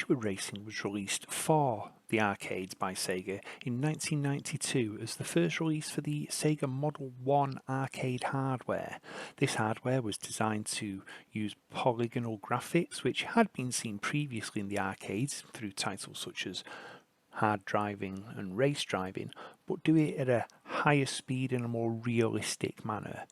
Virtua Racing was released for the arcades by Sega in 1992 as the first release for the Sega Model 1 arcade hardware. This hardware was designed to use polygonal graphics which had been seen previously in the arcades through titles such as Hard Driving and Race Driving, but do it at a higher speed in a more realistic manner.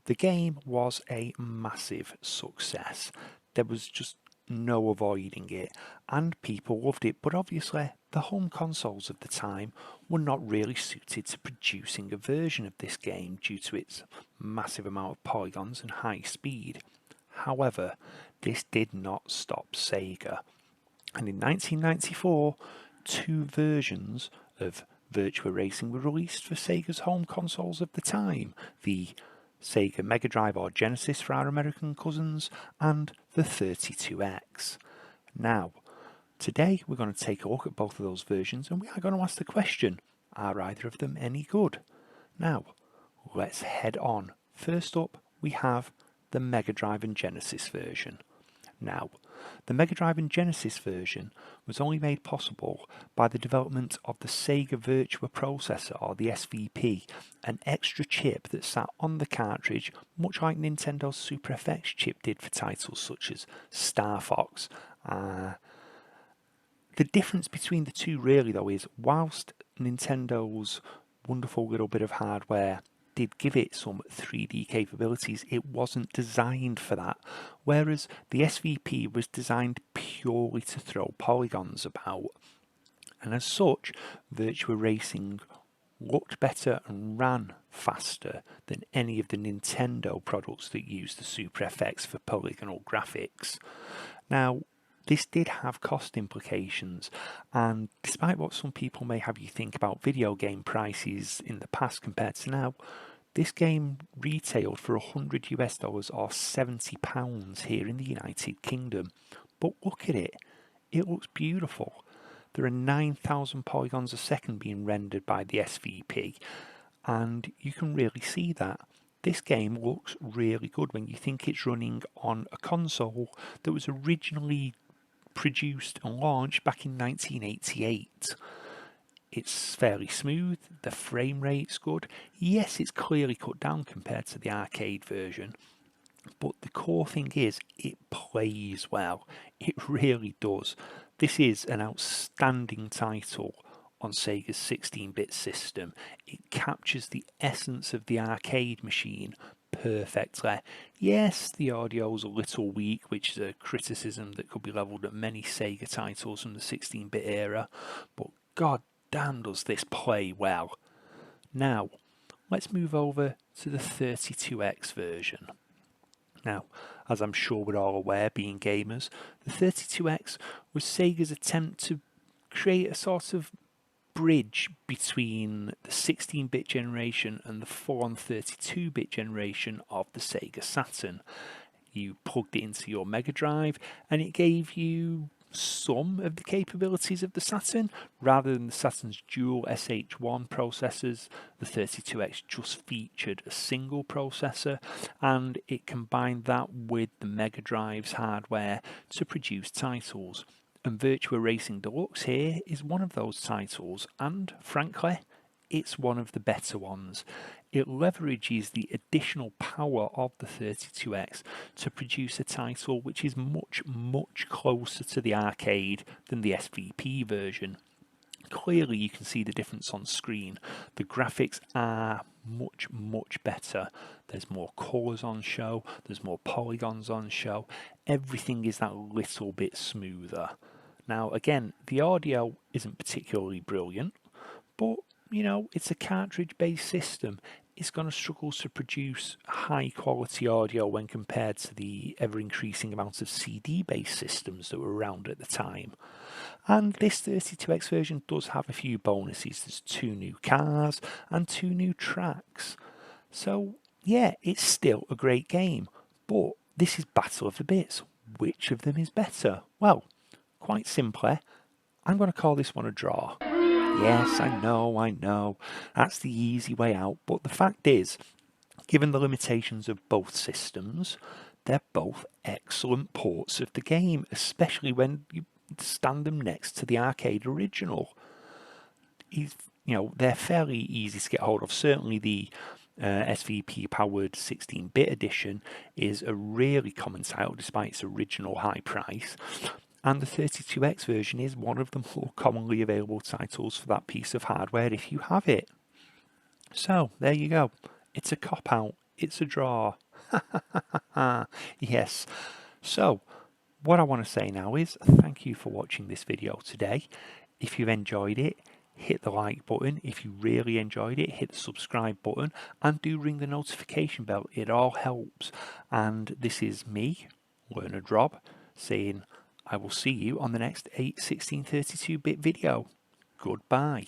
The game was a massive success. There was just no avoiding it, and people loved it, but obviously the home consoles of the time were not really suited to producing a version of this game due to its massive amount of polygons and high speed. However, this did not stop Sega, and in 1994 two versions of Virtua Racing were released for Sega's home consoles of the time, the Sega Mega Drive or Genesis for our American cousins, and the 32X. Now, today we're going to take a look at both of those versions and we are going to ask the question, are either of them any good? Now, let's head on. First up, we have the Mega Drive and Genesis version. Now, the Mega Drive and Genesis version was only made possible by the development of the Sega Virtua processor, or the SVP, an extra chip that sat on the cartridge, much like Nintendo's Super FX chip did for titles such as Star Fox. The difference between the two really though is, whilst Nintendo's wonderful little bit of hardware did give it some 3D capabilities, it wasn't designed for that, whereas the SVP was designed purely to throw polygons about, and as such Virtua Racing looked better and ran faster than any of the Nintendo products that used the Super FX for polygonal graphics. Now, this did have cost implications, and despite what some people may have you think about video game prices in the past compared to now, this game retailed for $100 US or £70 here in the United Kingdom. But look at it, it looks beautiful. There are 9,000 polygons a second being rendered by the SVP, and you can really see that. This game looks really good when you think it's running on a console that was originally produced and launched back in 1988. It's fairly smooth, the frame rate's good. Yes, it's clearly cut down compared to the arcade version, but the core thing is it plays well. It really does. This is an outstanding title on Sega's 16-bit system. It captures the essence of the arcade machine perfectly. Yes, the audio's a little weak, which is a criticism that could be levelled at many Sega titles from the 16-bit era, but god damn does this play well. Now, let's move over to the 32X version. Now, as I'm sure we're all aware, being gamers, the 32X was Sega's attempt to create a sort of bridge between the 16-bit generation and the full-on 32-bit generation of the Sega Saturn. You plugged it into your Mega Drive and it gave you some of the capabilities of the Saturn. Rather than the Saturn's dual SH1 processors, the 32X just featured a single processor, and it combined that with the Mega Drive's hardware to produce titles. And Virtua Racing Deluxe here is one of those titles, and frankly, it's one of the better ones. It leverages the additional power of the 32X to produce a title which is much, much closer to the arcade than the SVP version. Clearly you can see the difference on screen. The graphics are much, much better. There's more colours on show, there's more polygons on show. Everything is that little bit smoother. Now again, the audio isn't particularly brilliant, but you know, it's a cartridge-based system. It's going to struggle to produce high-quality audio when compared to the ever-increasing amount of CD-based systems that were around at the time. And this 32X version does have a few bonuses. There's 2 new cars and 2 new tracks. So, yeah, it's still a great game. But this is Battle of the Bits. Which of them is better? Well, quite simply, I'm going to call this one a draw. Yes, I know, that's the easy way out, but the fact is, given the limitations of both systems, they're both excellent ports of the game, especially when you stand them next to the arcade original. They're fairly easy to get hold of. Certainly the SVP powered 16-bit edition is a really common title despite its original high price, and the 32X version is one of the more commonly available titles for that piece of hardware if you have it. So there you go. It's a cop-out. It's a draw. Yes. So what I want to say now is thank you for watching this video today. If you've enjoyed it, hit the like button. If you really enjoyed it, hit the subscribe button and do ring the notification bell. It all helps. And this is me, Learner Drob, saying I will see you on the next 1632-bit video. Goodbye.